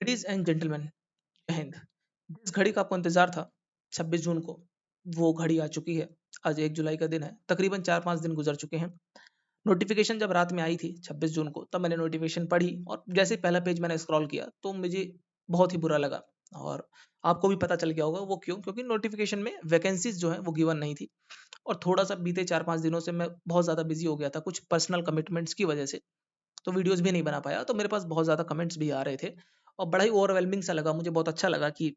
Ladies and gentleman, जय हिंद। जिस घड़ी का आपको इंतजार था 26 जून को, वो घड़ी आ चुकी है। आज 1 जुलाई का दिन है। तकरीबन 4-5 दिन गुजर चुके हैं। नोटिफिकेशन जब रात में आई थी 26 जून को, तब मैंने नोटिफिकेशन पढ़ी और जैसे ही पहला पेज मैंने स्क्रॉल किया तो मुझे बहुत ही बुरा लगा। और आपको भी पता चल गया होगा वो क्यों, क्योंकि नोटिफिकेशन में वैकेंसीज जो है वो गिवन नहीं थी। और थोड़ा सा बीते 4-5 दिनों से मैं बहुत ज़्यादा बिजी हो गया था कुछ पर्सनल कमिटमेंट्स की वजह से, तो वीडियोस भी नहीं बना पाया। तो मेरे पास बहुत ज़्यादा कमेंट्स भी आ रहे थे और बड़ा ही ओवरवेलमिंग सा लगा मुझे। बहुत अच्छा लगा कि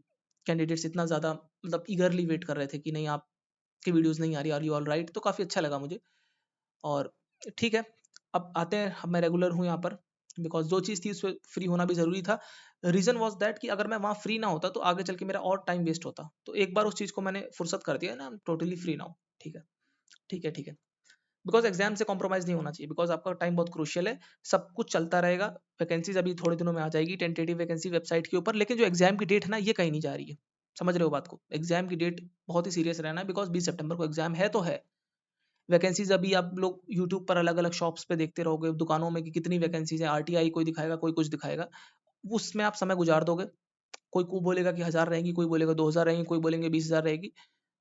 कैंडिडेट्स इतना ज़्यादा मतलब ईगरली वेट कर रहे थे कि नहीं आपकी वीडियोस नहीं आ रही, आर यू ऑल राइट। तो काफ़ी अच्छा लगा मुझे। और ठीक है, अब आते हैं, अब मैं रेगुलर हूँ यहाँ पर बिकॉज जो चीज़ थी उसमें फ्री होना भी ज़रूरी था। रीज़न वॉज दैट कि अगर मैं वहाँ फ्री ना होता तो आगे चल के मेरा और टाइम वेस्ट होता। तो एक बार उस चीज़ को मैंने फुर्सत कर दिया ना, टोटली फ्री ना हो। ठीक है, ठीक है, ठीक है। बिकॉज एग्जाम से कॉम्प्रोमाइज़ नहीं होना चाहिए, बिकॉज आपका टाइम बहुत क्रूशियल है। सब कुछ चलता रहेगा। वैकेंसीज अभी थोड़े दिनों में आ जाएगी, टेंटेटिव वैकेंसी वेबसाइट के ऊपर, लेकिन जो एग्जाम की डेट है ना, ये कहीं नहीं जा रही है। समझ रहे हो बात को? एग्जाम की डेट बहुत ही सीरियस रहना है, बिकॉज 20 सितंबर को एग्जाम है तो है। वैकेंसीज अभी आप लोग यूट्यूब पर अलग अलग शॉप्स पे देखते रहोगे, दुकानों में कि कितनी वैकेंसीज है। आरटीआई कोई दिखाएगा, कोई कुछ दिखाएगा, उसमें आप समय गुजार दोगे। कोई को बोलेगा कि 1000 रहेंगी, कोई बोलेगा 2000 रहेंगी, कोई बोलेंगे 20,000 रहेगी।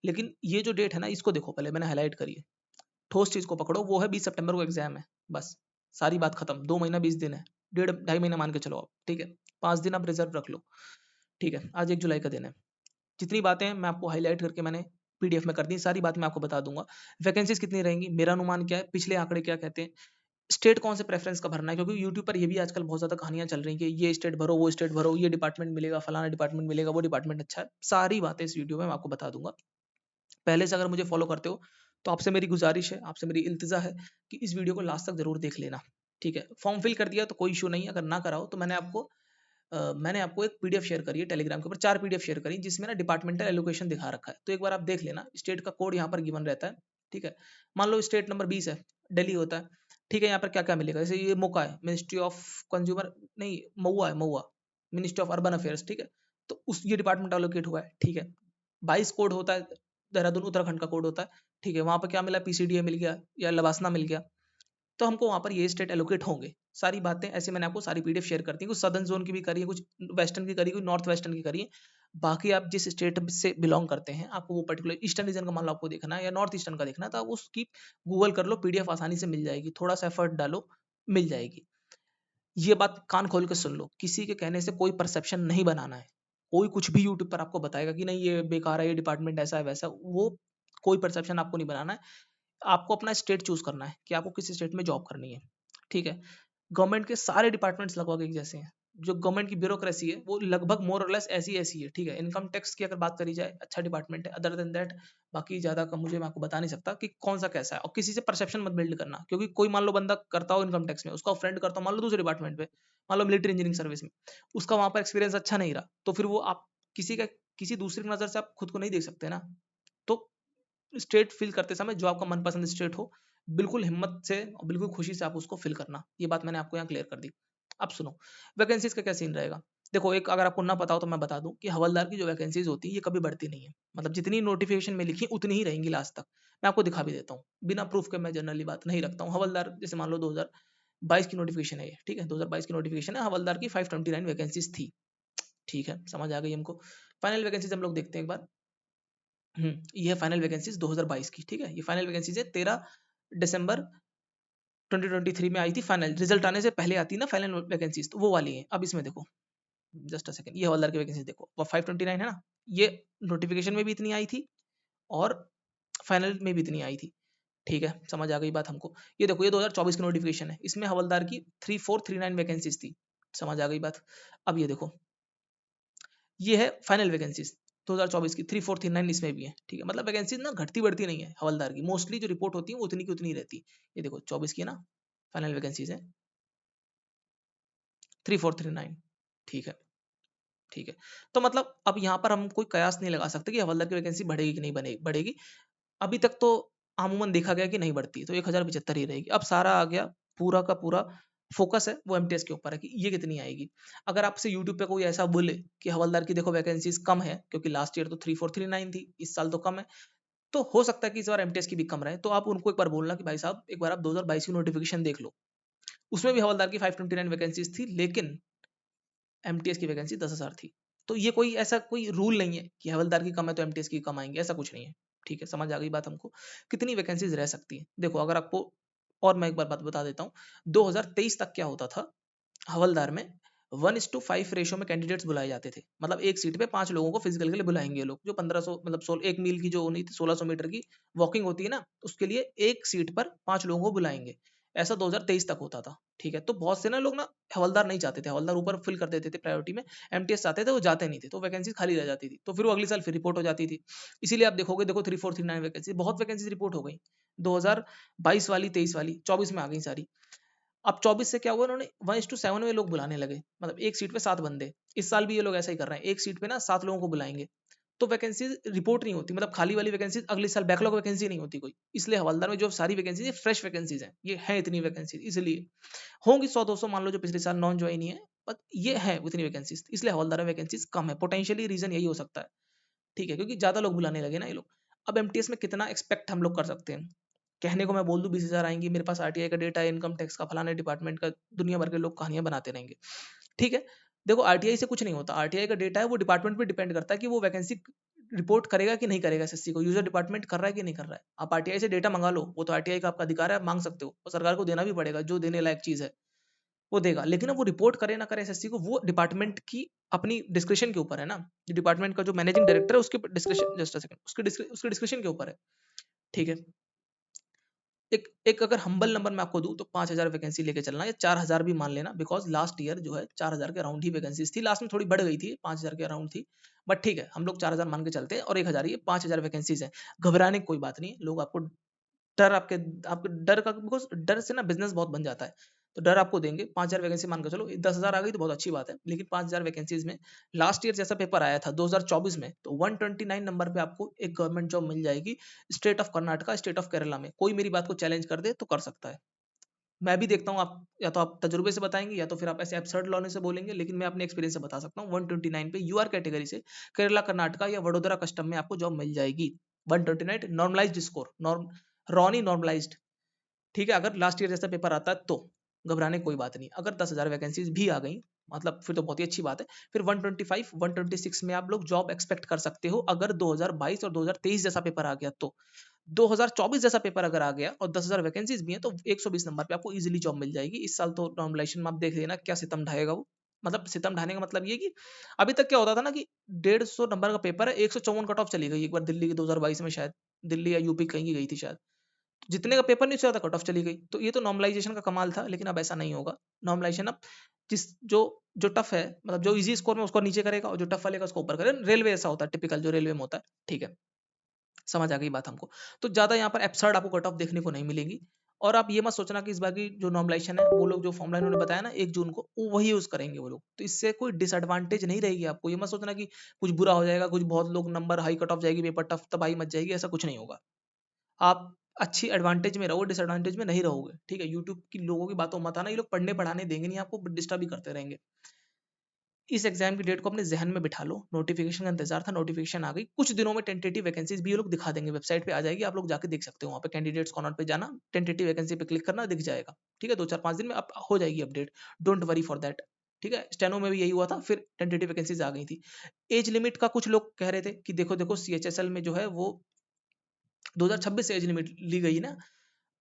लेकिन ये जो डेट है ना, इसको देखो पहले, मैंने हाईलाइट करी है। ठोस चीज को पकड़ो, वो है 20 सितंबर को एग्जाम है। बस सारी बात खत्म। 2 महीना 20 दिन है, 1.5 2.5 महीना मान के चलो आप। ठीक है, 5 दिन आप रिजर्व रख लो। ठीक है, आज 1 जुलाई का दिन है। जितनी बातें हैं मैं आपको हाईलाइट करके मैंने पीडीएफ में कर दी, सारी बात मैं आपको बता दूंगा। वैकेंसीज कितनी रहेंगी, मेरा अनुमान क्या है, पिछले आंकड़े क्या कहते हैं, स्टेट कौन से प्रेफरेंस का भरना है, क्योंकि यूट्यूब पर ये भी आजकल बहुत ज्यादा कहानियां चल रही हैं कि ये स्टेट भरो, वो स्टेट भरो, ये डिपार्टमेंट मिलेगा, फलाना डिपार्टमेंट मिलेगा, वो डिपार्टमेंट अच्छा है। सारी बातें इस वीडियो में मैं आपको बता दूंगा। पहले से अगर मुझे फॉलो करते हो तो आपसे मेरी गुजारिश है, आपसे मेरी इल्तिजा है कि इस वीडियो को लास्ट तक जरूर देख लेना। ठीक है, फॉर्म फिल कर दिया तो कोई इशू नहीं है, अगर ना कराओ तो मैंने आपको एक पीडीएफ शेयर करी है टेलीग्राम के ऊपर, 4 पीडीएफ शेयर करी जिसमें ना डिपार्टमेंटल एलोकेशन दिखा रखा है। तो एक बार आप देख लेना, स्टेट का कोड यहाँ पर गिवन रहता है। ठीक है, मान लो स्टेट नंबर 20 है, दिल्ली होता है। ठीक है, यहाँ पर क्या क्या मिलेगा, जैसे ये मोका है, मिनिस्ट्री ऑफ कंज्यूमर, नहीं महुआ है, महुआ मिनिस्ट्री ऑफ अर्बन अफेयर्स। ठीक है, तो उस ये डिपार्टमेंट एलोकेट हुआ है। ठीक है, 22 कोड होता है, देहरादून उत्तराखंड का कोड होता है। ठीक है, वहां पर क्या मिला, पीसीडीए मिल गया या लवासना मिल गया। तो हमको वहाँ पर ये स्टेट एलोकेट होंगे। सारी बातें ऐसे मैंने आपको सारी पीडीएफ शेयर करती है, कुछ सदर्न जोन की भी करी है, कुछ वेस्टर्न की करी है, कुछ नॉर्थ वेस्टर्न की करी है। बाकी आप जिस स्टेट से बिलोंग करते हैं, आपको वो पर्टिकुलर ईस्टर्न रीजन का मान लो आपको देखना है या नॉर्थ ईस्टर्न का देखना है, तो आप उसकी गूगल कर लो, पीडीएफ आसानी से मिल जाएगी। थोड़ा सा एफर्ट डालो, मिल जाएगी। ये बात कान खोल के सुन लो, किसी के कहने से कोई परसेप्शन नहीं बनाना है। कोई कुछ भी यूट्यूब पर आपको बताएगा कि नहीं ये बेकार है, ये डिपार्टमेंट ऐसा है वैसा, वो कोई परसेप्शन आपको नहीं बनाना है। आपको अपना स्टेट चूज करना है कि आपको किस स्टेट में जॉब करनी है। ठीक है, गवर्नमेंट के सारे डिपार्टमेंट्स लगभग एक जैसे हैं। जो गवर्नमेंट की ब्यूरोक्रेसी है वो लगभग मोर और लेस ऐसी ऐसी है। ठीक है, इनकम टैक्स की अगर बात करी जाए, अच्छा डिपार्टमेंट है। अदर देन दैट बाकी ज्यादा का मुझे, मैं आपको बता नहीं सकता कि कौन सा कैसा है। और किसी से परसेप्शन मत बिल्ड करना, क्योंकि कोई मान लो बंदा करता हो इनकम टैक्स में, उसका फ्रेंड करता हो मान लो दूसरे डिपार्टमेंट पे, मान लो मिलिट्री इंजीनियरिंग सर्विस में, उसका वहां पर एक्सपीरियंस अच्छा नहीं रहा, तो फिर वो आप किसी का किसी दूसरी की नजर से आप खुद को नहीं देख सकते ना। तो स्टेट फिल करते समय जो आपका मनपसंद स्टेट हो, बिल्कुल हिम्मत से और बिल्कुल खुशी से आप उसको फिल करना। ये बात मैंने आपको यहाँ क्लियर कर दी। अब सुनो, वैकेंसीज का क्या सीन रहेगा। देखो, एक अगर आपको ना पता हो तो मैं बता दूं कि हवलदार की जो वैकेंसीज होती है ये कभी बढ़ती नहीं है। मतलब जितनी नोटिफिकेशन में लिखी उतनी ही रहेंगी लास्ट तक। मैं आपको दिखा भी देता हूँ, बिना प्रूफ के मैं जनरली बात नहीं रखता हूँ। हवलदार जैसे मान लो 2022 की नोटिफिकेशन है ये। ठीक है, 2022 की नोटिफिकेशन है, हवलदार की 529 वैकेंसीज थी। ठीक है, समझ आ गई हमको। फाइनल वैकेंसीज हम लोग देखते हैं एक बार। ये है फाइनल वैकेंसीज 2022 की। ठीक है, ये फाइनल वैकेंसीज है, 13 दिसंबर 2023 में आई थी। फाइनल रिजल्ट आने से पहले आती है ना फाइनल वैकेंसीज, तो वो वाली है। अब इसमें देखो, जस्ट अ सेकंड, ये हवलदार की वैकेंसीज देखो, वो 529 है ना। ये नोटिफिकेशन में भी इतनी आई थी और फाइनल में भी इतनी आई थी। ठीक है, समझ आ गई बात हमको। ये देखो, ये 2024 की नोटिफिकेशन है, इसमें हवलदार की 3439 वैकेंसीज थी। समझ आ गई बात। अब ये देखो, ये है फाइनल वैकेंसीज 2024 की, 3439 इसमें भी है। ठीक है, मतलब वैकेंसीज ना घटती बढ़ती नहीं है हवलदार की, मोस्टली जो रिपोर्ट होती है वो उतनी की उतनी रहती है। ये देखो 24 की है ना, फाइनल वैकेंसीज है 3439। ठीक है, ठीक है। तो मतलब अब यहाँ पर हम कोई कयास नहीं लगा सकते कि हवलदार की वैकेंसी बढ़ेगी कि नहीं बढ़ेगी। अभी तक तो अमूमन देखा गया कि नहीं बढ़ती, तो 1075 ही रहेगी। अब सारा आ गया, पूरा का पूरा फोकस है वो एमटीएस के ऊपर है कि ये कितनी आएगी। अगर आपसे यूट्यूब पे कोई ऐसा बोले कि हवलदार की देखो वैकेंसीज कम है, क्योंकि लास्ट ईयर तो 3439 थी, इस साल तो कम है, तो हो सकता है कि इस बार एमटीएस की भी कम रहे। तो आप उनको एक बार बोलना कि भाई साहब एक बार आप 2022 की नोटिफिकेशन देख लो, उसमें भी हवलदार की 529 वैकेंसीज थी, लेकिन एमटीएस की वैकेंसी 10,000 थी। तो ये कोई ऐसा कोई रूल नहीं है कि हवलदार की कम है तो एमटीएस की कम आएंगे, ऐसा कुछ नहीं है। ठीक है, समझ आ गई बात हमको। कितनी वैकेंसीज रह सकती है देखो, अगर आपको और मैं एक बार बात बता देता हूँ। 2023 तक क्या होता था, हवलदार में 1:5 रेशो में कैंडिडेट्स बुलाए जाते थे। मतलब एक सीट पे 5 लोगों को फिजिकल के लिए बुलाएंगे ये लोग, जो 1500 मतलब 1 मील की जो नहीं थी 1600 मीटर की वॉकिंग होती है ना, उसके लिए एक सीट पर 5 लोगों को बुलाएंगे। ऐसा 2023 तक होता था। ठीक है, तो बहुत से ना लोग ना हवलदार नहीं चाहते थे, हवलदार ऊपर फिल कर देते थे प्रायोरिटी में, एमटीएस चाहते थे वो जाते नहीं थे, तो वैकेंसी खाली रह जाती थी, तो फिर वो अगले साल फिर रिपोर्ट हो जाती थी। इसीलिए आप देखोगे, देखो 3439 वैकेंसी, बहुत वैकेंसी रिपोर्ट हो गई 2022 वाली, 23 वाली, 24 में आ गई सारी। अब 24 से क्या हुआ, उन्होंने 1:7 में लोग बुलाने लगे, मतलब एक सीट पे 7 बंदे। इस साल भी ये लोग ऐसा ही कर रहे हैं, एक सीट पे ना 7 लोगों को बुलाएंगे। तो वैकेंसी रिपोर्ट नहीं होती, मतलब खाली वाली वैकेंसी अगले साल बैकलॉग वैकेंसी नहीं होती कोई। इसलिए हवलदार में जो सारी वैकेंसी है फ्रेश वैकेंसीज हैं, ये है इतनी वैकेंसी, इसलिए होंगी 100-200 मान लो जो पिछले साल नॉन ज्वाइन ही है, बट ये है उतनी वैकेंसीज, इसलिए हवलदार में वैकेंसीज कम है। पोटेंशियली रीजन यही हो सकता है। ठीक है, क्योंकि ज्यादा लोग बुलाने लगे ना ये लोग। अब एमटीएस में कितना एक्सपेक्ट हम लोग कर सकते हैं, कहने को मैं बोल दूं 20,000 आएंगी, मेरे पास आरटीआई का डेटा है, इनकम टैक्स का, फलाने डिपार्टमेंट का, दुनिया भर के लोग कहानियां बनाते रहेंगे। ठीक है, देखो आरटीआई से कुछ नहीं होता, आरटीआई का डेटा है वो डिपार्टमेंट पे डिपेंड करता है कि वो वैकेंसी रिपोर्ट करेगा कि नहीं करेगा, एसएससी को यूजर डिपार्टमेंट कर रहा है कि नहीं कर रहा है। आप आरटीआई से डेटा मंगा लो, वो तो आरटीआई का आपका अधिकार है, आप मांग सकते हो, और सरकार को देना भी पड़ेगा, जो देने लायक चीज है वो देगा। लेकिन अब वो रिपोर्ट करे ना करे एसएससी को, वो डिपार्टमेंट की अपनी डिस्क्रिप्शन के ऊपर है ना। डिपार्टमेंट का जो मैनेजिंग डायरेक्टर है उसके डिस्क्रिप्शन, जस्ट अ सेकंड, उसके डिस्क्रिप्शन के ऊपर है। ठीक है, एक एक अगर हम्बल नंबर मैं आपको दूं तो 5,000 वैकेंसी लेके चलना, या 4,000 भी मान लेना, बिकॉज लास्ट ईयर जो है 4,000 के अराउंड ही वैकेंसीज थी, लास्ट में थोड़ी बढ़ गई थी, 5,000 के अराउंड थी। बट ठीक है, हम लोग 4,000 मान के चलते हैं, और 1,000 ये 5,000 वैकेंसीज है। घबराने की कोई बात नहीं है, लोग आपको डर, आपके आपके डर का, बिकॉज डर से ना बिजनेस बहुत बन जाता है, तो डर आपको देंगे। 5,000 वैकेंसी मान के चलो, 10,000 आ गई तो बहुत अच्छी बात है, लेकिन 5,000 वैकेंसीज में लास्ट ईयर जैसा पेपर आया था 2024 में, तो 129 नंबर पे आपको एक गवर्नमेंट जॉब मिल जाएगी, state of Karnataka, state of Kerala में। कोई मेरी बात को चैलेंज कर दे तो कर सकता है। मैं भी देखता हूँ, आप या तो आप तजुर्बे से बताएंगे, या तो फिर आप ऐसे एब्सर्ड लॉने से बोलेंगे, लेकिन मैं अपने एक्सपीरियंस से बता सकता हूँ 129 पे यूआर कैटेगरी से केरला, कर्नाटका या वडोदरा कस्टम में आपको जॉब मिल जाएगी। 129 नॉर्मलाइज्ड स्कोर, नॉर्म रॉनी नॉर्मलाइज्ड। ठीक है, अगर लास्ट ईयर जैसा पेपर आता है तो घबराने की कोई बात नहीं। अगर 10,000 वैकेंसीज भी आ गई, मतलब फिर तो बहुत ही अच्छी बात है। फिर 125 126 में आप लोग जॉब एक्सपेक्ट कर सकते हो, अगर 2022 और 2023 जैसा पेपर आ गया तो। 2024 जैसा पेपर अगर आ गया और 10,000 वैकेंसीज भी हैं, तो 120 नंबर पे आपको इजीली जॉब मिल जाएगी। इस साल तो नॉर्मलाइजेशन में आप देख लेना क्या सितम ढाएगा वो। मतलब सितम ढाने का मतलब ये कि अभी तक क्या होता था ना कि 150 नंबर का पेपर है, 154 कट ऑफ चली गई एक बार दिल्ली की 2022 में, शायद दिल्ली या यूपी कहीं की गई थी शायद। जितने का पेपर नहीं, उससे ज्यादा कट ऑफ चली गई। तो ये तो नॉर्मलाइजेशन का कमाल था, लेकिन अब ऐसा नहीं होगा। नॉर्मलाइजेशन अब जिस जो जो टफ है, मतलब जो इजी स्कोर में उसको नीचे करेगा, और जो टफ वाले का उसको ऊपर करेगा। रेलवे ऐसा होता है, टिपिकल जो रेलवे में होता है। ठीक है, समझ आ गई बात हमको। तो ज्यादा यहाँ पर एब्सर्ड आपको कट ऑफ देखने को नहीं मिलेगी। और आप ये मत सोचना कि इस बार की जो नॉर्मलाइजेशन है, वो लोग जो फॉर्मूला इन्होंने बताया ना 1 जून को, वो वही यूज करेंगे वो लोग, तो इससे कोई डिसएडवांटेज नहीं रहेगी आपको। ये मत सोचना कि कुछ बुरा हो जाएगा, कुछ बहुत लोग नंबर हाई कट ऑफ जाएगी, पेपर टफ तबाही मच जाएगी, ऐसा कुछ नहीं होगा। आप अच्छी एडवांटेज में रहो, डिसएडवांटेज में नहीं रहोगे। ठीक है, यूट्यूब की लोगों की बातों मत आना, ये लोग पढ़ने पढ़ाने देंगे नहीं आपको, डिस्टर्ब ही करते रहेंगे। इस एग्जाम की डेट को अपने जहन में बिठा लो, नोटिफिकेशन का इंतजार था, नोटिफिकेशन आ गई। कुछ दिनों में टेंटेटिव वैकेंसीज भी ये लोग दिखा देंगे, वेबसाइट पे आ जाएगी, आप लोग जाके देख सकते हो। वहाँ पे कैंडिडेट्स कॉर्नर पे जाना, टेंटेटिव वैकेंसी पे क्लिक करना, दिख जाएगा। ठीक है, 2-4-5 दिन में अब हो जाएगी update, don't worry for that. ठीक है, स्टेनो में भी यही हुआ था, फिर टेंटेटिव वैकेंसीज आ गई थी। एज लिमिट का कुछ लोग कह रहे थे कि देखो देखो सीएचएसएल में जो है वो 2026 से एज लिमिट ली गई ना,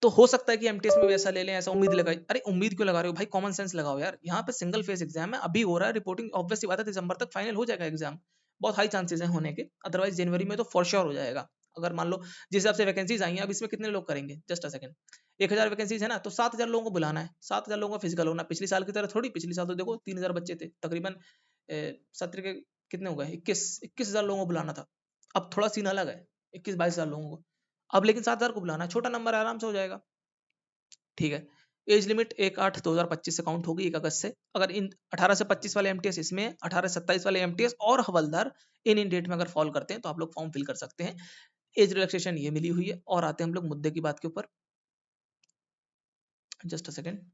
तो हो सकता है कि एमटीएस में वैसा ले लें, ऐसा उम्मीद लगाई। अरे उम्मीद क्यों लगा रहे हो भाई, कॉमन सेंस लगाओ यार। यहाँ पे सिंगल फेज एग्जाम है, अभी हो रहा है रिपोर्टिंग, ऑब्वियस सी बात है दिसंबर तक फाइनल हो जाएगा एग्जाम। बहुत हाई चांसेस है होने के, अदरवाइज जनवरी में तो फॉर श्योर हो जाएगा। अगर मान लो जिस हिसाब से वैकेंसीज आई हैं, अब इसमें कितने लोग करेंगे, जस्ट अ सेकंड। 1,000 वैकेंसीज है ना, तो 7,000 लोगों को बुलाना है, 7,000 लोगों का फिजिकल होना। पिछली साल की तरह थोड़ी, पिछली साल तो देखो 3,000 बच्चे थे तकरीबन, सत्र के कितने हो गए, 21,000 लोगों को बुलाना था। अब थोड़ा सीन अलग है, 21-22,000 लोगों को। अब लेकिन 7,000 को बुलाना है, छोटा नंबर आराम से हो जाएगा। ठीक है, एज लिमिट 1/8/2025 से काउंट होगी, 1 अगस्त से। अगर इन 18 से 25 वाले एमटीएस इसमें, 18 से 27 वाले एमटीएस और हवलदार इन डेट में अगर फॉल करते हैं, तो आप लोग फॉर्म फिल कर सकते हैं। एज रिलैक्सेशन ये मिली हुई है। और आते हैं हम लोग मुद्दे की बात के ऊपर, जस्ट अ सेकंड।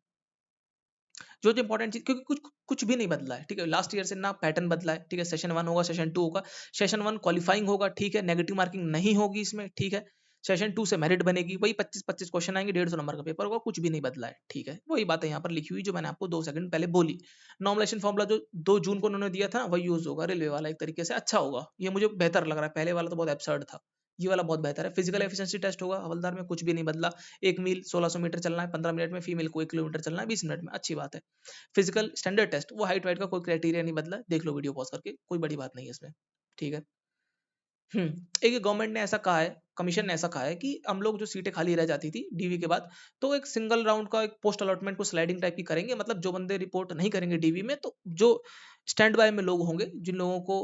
जो जो इंपॉर्टेंट चीज, क्योंकि कुछ कुछ भी नहीं बदला है। ठीक है, लास्ट ईयर से ना पैटर्न बदला है। ठीक है, सेशन 1 होगा, सेशन 2 होगा, सेशन 1 क्वालिफाइंग होगा। ठीक है, नेगेटिव मार्किंग नहीं होगी इसमें। ठीक है, सेशन 2 से मेरिट बनेगी, वही 25-25 क्वेश्चन आएंगे, 150 नंबर का पेपर होगा, कुछ भी नहीं बदला है, ठीक है। वही बात है यहाँ पर लिखी हुई जो मैंने आपको 2 सेकंड पहले बोली। नॉमिनेशन फॉर्मूला जो 2 जून को उन्होंने दिया था वही यूज होगा, रेलवे वाला एक तरीके से अच्छा होगा, ये मुझे बेहतर लग रहा है। पहले वाला तो बहुत एब्सर्ड था, ये वाला बहुत बेहतर है। फिजिकल एफिशिएंसी टेस्ट होगा हवलदार में, कुछ भी नहीं बदला। 1 मील 1600 मीटर चलना है 15 मिनट में, फीमेल को 1 किलोमीटर चलना है 20 मिनट में, अच्छी बात है। फिजिकल स्टैंडर्ड टेस्ट, वो हाइट वाइट का कोई क्राइटेरिया नहीं बदला, देख लो वीडियो पॉज करके, कोई बड़ी बात नहीं है इसमें, ठीक है। एक गवर्नमेंट ने ऐसा कहा है, कमीशन ने ऐसा कहा है कि हम लोग जो सीटें खाली रह जाती थी डीवी के बाद, तो एक सिंगल राउंड का एक पोस्ट अलॉटमेंट को स्लाइडिंग टाइप की करेंगे, मतलब जो बंदे रिपोर्ट नहीं करेंगे डीवी में, तो जो स्टैंड बाय में लोग होंगे, जिन लोगों को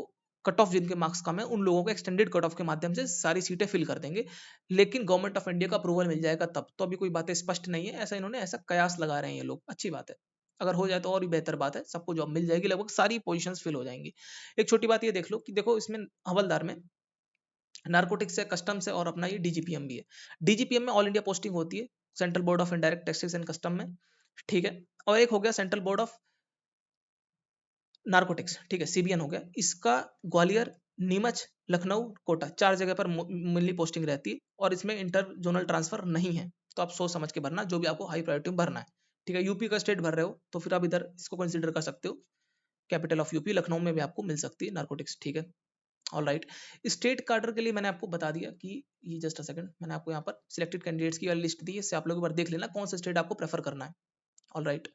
कट ऑफ जिनके मार्क्स कम है, उन लोगों को एक्सटेंडेड कट ऑफ के माध्यम से सारी सीटें फिल कर देंगे। लेकिन गवर्नमेंट ऑफ इंडिया का अप्रूवल मिल जाएगा तब, तो अभी कोई बातें स्पष्ट नहीं है, ऐसा इन्होंने ऐसा कयास लगा रहे हैं ये लोग, अच्छी बात है। अगर हो जाए तो और भी बेहतर बात है, सबको जॉब मिल जाएगी, लगभग सारी पोजीशंस फिल हो जाएंगी। एक छोटी बात ये देख लो कि देखो इसमें हवलदार में नार्कोटिक्स है, कस्टम्स है और अपना ये डीजीपीएम भी है। डीजीपीएम में ऑल इंडिया पोस्टिंग होती है, central board of indirect taxes and custom में, ठीक है। और एक हो गया सेंट्रल बोर्ड ऑफ नार्कोटिक्स, ठीक है, सीबीएन हो गया। इसका ग्वालियर, नीमच, लखनऊ, कोटा 4 जगह पर मिली पोस्टिंग रहती है, और इसमें इंटर जोनल ट्रांसफर नहीं है। तो आप सोच समझ के भरना, जो भी आपको हाई प्रायोरिटी में भरना है, ठीक है। यूपी का स्टेट भर रहे हो तो फिर आप इधर इसको कंसिडर कर सकते हो, कैपिटल ऑफ यूपी लखनऊ में भी आपको मिल सकती है नार्कोटिक्स, ठीक है। ऑल राइट, स्टेट कार्डर के लिए मैंने आपको बता दिया कि ये जस्ट अ सेकंड, मैंने आपको यहाँ पर सिलेक्टेड कैंडिडेट्स की वाली लिस्ट दी है, इससे आप लोग एक बार देख लेना कौन सा स्टेट आपको प्रेफर करना है। ऑल राइट,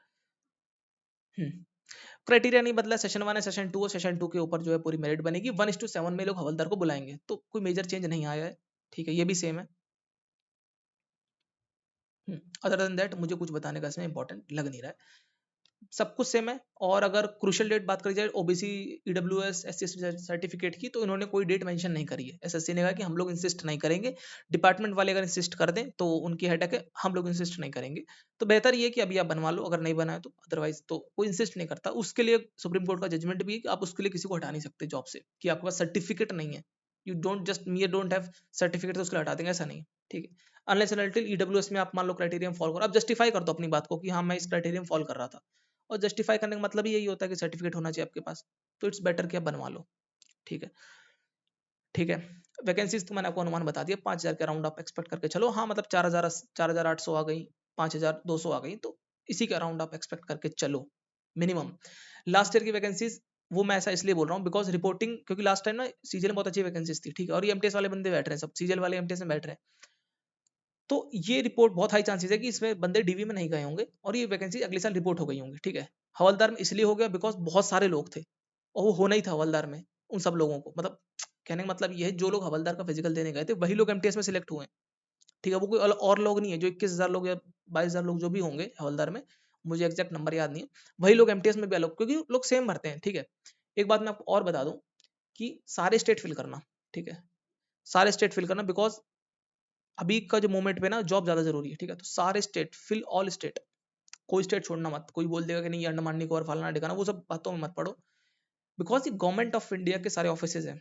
क्राइटेरिया नहीं बदला, सेशन 1 है, सेशन 2 है, सेशन 2 के ऊपर जो है पूरी मेरिट बनेगी, 1:7 में लोग हवलदार को बुलाएंगे, तो कोई मेजर चेंज नहीं आया है, ठीक है, ये भी सेम है। अदर देन दैट मुझे कुछ बताने का इसमें इंपॉर्टेंट लग नहीं रहा है, सब कुछ सेम है। और अगर क्रूशियल डेट बात करी जाए ओबीसी ईडब्ल्यूएस एससी सर्टिफिकेट की, तो इन्होंने कोई डेट मेंशन नहीं करी है। एसएससी ने कहा कि हम लोग इंसिस्ट नहीं करेंगे, डिपार्टमेंट वाले अगर इंसिस्ट कर दें तो उनकी हेडेक है, हम लोग इंसिस्ट नहीं करेंगे। तो बेहतर ये कि अभी आप बनवा लो, अगर नहीं बनाए तो, अदरवाइज तो कोई इंसिस्ट नहीं करता। उसके लिए सुप्रीम कोर्ट का जजमेंट भी है कि आप उसके लिए किसी को हटा नहीं सकते जॉब से, कि आपके पास सर्टिफिकेट नहीं है, you don't just me don't have certificate तो उसके लिए हटा देंगे, ऐसा नहीं है, ठीक है। अनलेस एंड अनटिल ईडब्ल्यूएस में आप मान लो क्राइटेरिया फॉलो करो, आप जस्टिफाई कर दो अपनी बात को कि हाँ मैं इस क्राइटेरिया फॉलो कर रहा था, और जस्टिफाई करने का मतलब ही यही होता है कि सर्टिफिकेट होना चाहिए आपके पास, तो इट्स बेटर कि आप बनवा लो, ठीक है। ठीक है, वैकेंसीज तो मैंने आपको अनुमान बता दिया, 5,000 के अराउंड आप एक्सपेक्ट करके चलो। हाँ मतलब 4,000 4,800 आ गई, 5,200 आ गई, तो इसी के अराउंड आप एक्सपेक्ट करके चलो मिनिमम। लास्ट ईयर की वैकेंसीज वो मैं ऐसा इसलिए बोल रहा हूँ बिकॉज रिपोर्टिंग, क्योंकि लास्ट टाइम ना सीजीएल में बहुत अच्छी वैकेंसीज थी, ठीक है, और ये एमटीएस वाले बंदे बैठ रहे हैं, सब सीजीएल वाले एमटीएस में बैठ रहे हैं, तो ये रिपोर्ट बहुत हाई चांसेस है कि इसमें बंदे डीवी में नहीं गए होंगे, और ये वैकेंसी अगले साल रिपोर्ट हो गई होंगी, ठीक है। हवलदार में इसलिए हो गया बिकॉज बहुत सारे लोग थे, और वो होना ही था हवलदार में, उन सब लोगों को, मतलब कहने का मतलब ये है जो लोग हवलदार का फिजिकल देने गए थे वही लोग एमटीएस में सिलेक्ट हुए हैं, ठीक है। वो कोई और लोग नहीं है, जो 21,000 लोग या 22,000 लोग जो भी होंगे हवलदार में, मुझे एग्जैक्ट नंबर याद नहीं है, वही लोग एमटीएस में भी अलग, क्योंकि लोग सेम भरते हैं, ठीक है। एक बात मैं आपको और बता दूं कि सारे स्टेट फिल करना, ठीक है, सारे स्टेट फिल करना, बिकॉज अभी का जो मोमेंट पे ना जॉब ज्यादा जरूरी है, ठीक है। तो सारे स्टेट फिल, ऑल स्टेट, कोई स्टेट छोड़ना मत। कोई बोल देगा कि नहीं ये अंडमान निकोबार फलाना ठिकाना, वो सब बातों में मत पड़ो, बिकॉज ये गवर्नमेंट ऑफ इंडिया के सारे ऑफिसेज हैं,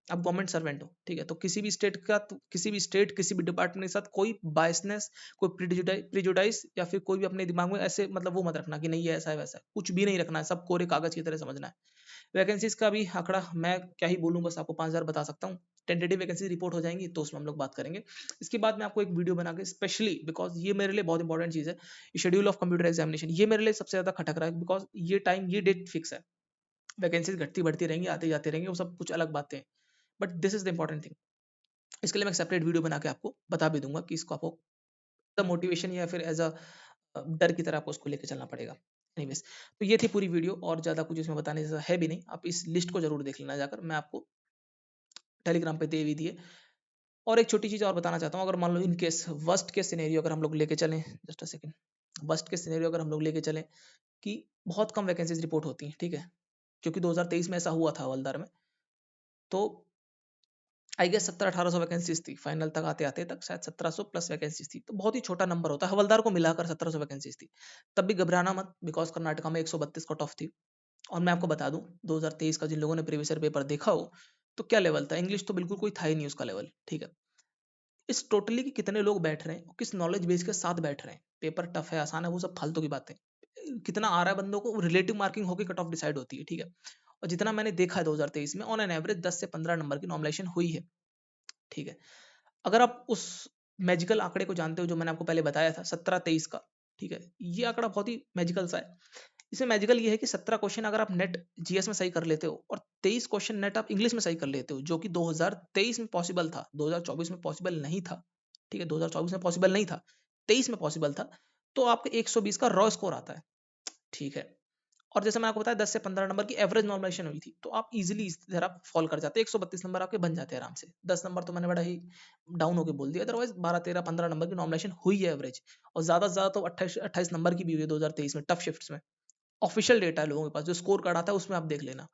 आप गवर्नमेंट सर्वेंट हो, ठीक है। तो किसी भी स्टेट का, किसी भी स्टेट किसी भी डिपार्टमेंट के साथ कोई बायसनेस, कोई प्रिजुडाइस या फिर कोई भी अपने दिमाग में ऐसे मतलब वो मत रखना कि नहीं ये ऐसा है वैसा है, कुछ भी नहीं रखना है, सब कोरे कागज की तरह समझना है। वैकेंसीज का भी आंकड़ा मैं क्या ही बोलूँ, बस आपको 5,000 बता सकता हूँ। टेंटेटिव वैकेंसी रिपोर्ट हो जाएंगी तो उसमें हम लोग बात करेंगे। इसके बाद मैं आपको एक वीडियो बना के स्पेशली, बिकॉज ये मेरे लिए बहुत इंपॉर्टेंट चीज़ है, शेड्यूल ऑफ कंप्यूटर एग्जामिनेशन, ये मेरे लिए सबसे ज्यादा खटक रहा है, बिकॉज ये टाइम, ये डेट फिक्स है। वैकेंसीज घटती बढ़ती रहेंगी, आते जाते रहेंगे, वो सब कुछ अलग बातें हैं, but this is the important thing. इसके लिए मैं एक सेपरेट वीडियो बना के आपको बता भी दूंगा कि इसको आपको द मोटिवेशन या फिर एज अ डर की तरह आपको उसको लेके चलना पड़ेगा। एनीवेज, तो ये थी पूरी वीडियो, और ज्यादा कुछ इसमें बताने जैसा है भी नहीं, आप इस लिस्ट को जरूर देख लेना जाकर, मैं आपको टेलीग्राम पे दे भी दिए। और एक छोटी चीज और बताना चाहता हूँ, अगर मान लो in case worst case scenario अगर हम लोग लेके चलें, just a second, worst case scenario अगर हम लोग लेके चलें कि बहुत कम वैकेंसीज रिपोर्ट होती हैं, ठीक है, क्योंकि 2023 में ऐसा हुआ था हवलदार में, तो आई गेस 1700-1800 वैकेंसीज थी, फाइनल तक आते आते तक शायद 1700 प्लस वैकेंसीज थी, तो बहुत ही छोटा नंबर होता है, हवलदार को मिलाकर 1700 वैकेंसीज थी। तब भी घबराना मत, बिकॉज कर्नाटका में 132 कट ऑफ थी। और मैं आपको बता दूं 2023 का जिन लोगों ने प्रीवियस ईयर पेपर देखा हो, तो क्या लेवल था, इंग्लिश तो बिल्कुल कोई था ही नहीं उसका लेवल, ठीक है। इस टोटली के कितने लोग बैठ रहे हैं, किस नॉलेज बेस के साथ बैठ रहे हैं, पेपर टफ है आसान है वो सब फालतू की बातें, कितना आ रहा है बंदों को, रिलेटिव मार्किंग होकर कट ऑफ डिसाइड होती है, ठीक है। और जितना मैंने देखा है 2023 में ऑन एन एवरेज 10 से 15 नंबर की नॉमिनेशन हुई है, ठीक है। अगर आप उस मैजिकल आंकड़े को जानते हो जो मैंने आपको पहले बताया था 17-23 का, ठीक है, ये आंकड़ा बहुत ही मैजिकल सा है। इसमें मैजिकल ये है कि 17 क्वेश्चन अगर आप नेट जीएस में सही कर लेते हो और 23 क्वेश्चन नेट आप इंग्लिश में सही कर लेते हो, जो कि 2023 में पॉसिबल था, 2024 में पॉसिबल नहीं था, ठीक है, 2024 में पॉसिबल नहीं था, 23 में पॉसिबल था, तो आपके 120 का रॉ स्कोर आता है, ठीक है। और जैसे मैंने आपको बताया 10 से 15 नंबर की एवरेज नॉर्मलाइजेशन हुई थी, तो आप इजीली इस तरह फॉल कर जाते हैं, 132 नंबर आपके बन जाते हैं आराम से। 10 नंबर तो मैंने बड़ा ही डाउन होकर बोल दिया, अदरवाइज 12 13 15 नंबर की नॉर्मलाइजेशन हुई है एवरेज, और ज्यादा से ज्यादा तो 28 28 नंबर की भी हुई है 2023 में टफ शिफ्ट्स में। ऑफिशियल डेटा है लोगों के पास, जो स्कोर कार्ड आता है उसमें आप देख लेना,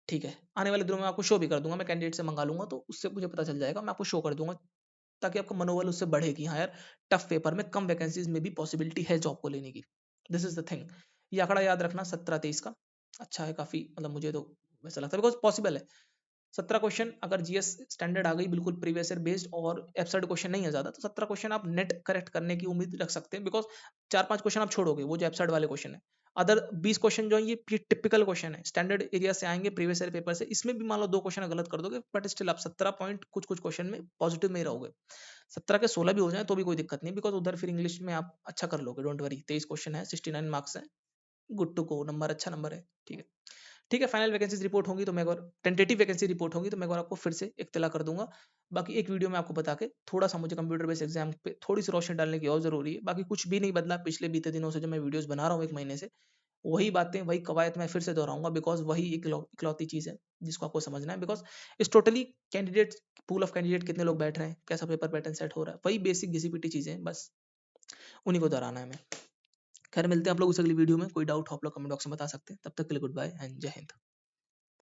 ठीक है। आने वाले दिनों में आपको शो भी कर दूंगा, मैं कैंडिडेट से मंगा लूंगा तो उससे मुझे पता चल जाएगा, मैं आपको शो कर दूंगा, ताकि आपका मनोबल उससे बढ़े कि हाँ यार, टफ पेपर में कम वैकेंसीज में भी पॉसिबिलिटी है जॉब को लेने की। This is the thing. ये आंकड़ा याद रखना 17-23 का अच्छा है काफी, मतलब मुझे तो वैसा लगता है, बिकॉज पॉसिबल है। 17 क्वेश्चन अगर जीएस स्टैंडर्ड आ गई बिल्कुल प्रीवियस ईयर बेस्ड और एब्सर्ड क्वेश्चन नहीं है ज्यादा, तो 17 क्वेश्चन आप नेट करेक्ट करने की उम्मीद रख सकते हैं, बिकॉज 4-5 क्वेश्चन आप छोड़ोगे वो जो एब्सर्ड वाले क्वेश्चन है। अदर 20 क्वेश्चन जो है ये टिपिकल क्वेश्चन है, स्टैंडर्ड एरिया से आएंगे प्रीवियस ईयर पेपर से, इसमें भी मान लो 2 क्वेश्चन गलत कर दोगे, बट स्टिल आप 17 पॉइंट कुछ कुछ क्वेश्चन में पॉजिटिव में ही रहोगे। 17 के 16 भी हो जाए तो भी कोई दिक्कत नहीं, बिकॉज उधर फिर इंग्लिश में आप अच्छा कर लोगे, डोंट वरी। 23 क्वेश्चन है, 69 मार्क्स है, गुड टू गो, नंबर अच्छा नंबर है, ठीक है। ठीक है, फाइनल वैकेंसीज रिपोर्ट होंगी तो मैं एक बार, टेंटेटिव वैकेंसी रिपोर्ट होंगी तो मैं एक बार आपको फिर से इत्तला कर दूंगा। बाकी एक वीडियो में आपको बता के थोड़ा सा मुझे कंप्यूटर बेस्ड एग्जाम पे थोड़ी सी रोशनी डालने की और जरूरी है, बाकी कुछ भी नहीं बदला पिछले बीते दिनों से, जो मैं वीडियोस बना रहा हूँ एक महीने से, वही बातें वही कवायद मैं फिर से दोहराऊंगा, बिकॉज वही इकलौती चीज है जिसको आपको समझना है, बिकॉज इस totally candidate pool of candidate कितने लोग बैठ रहे हैं, कैसा पेपर पैटर्न सेट हो रहा है, वही बेसिक घिसी पिटी चीजें हैं, बस उन्हीं को दोहराना है मैं। खैर मिलते हैं आप लोग उस अगली वीडियो में, कोई डाउट हो आप लोग कमेंट बॉक्स में बता सकते हैं, तब तक के लिए गुड बाय एंड जय हिंद।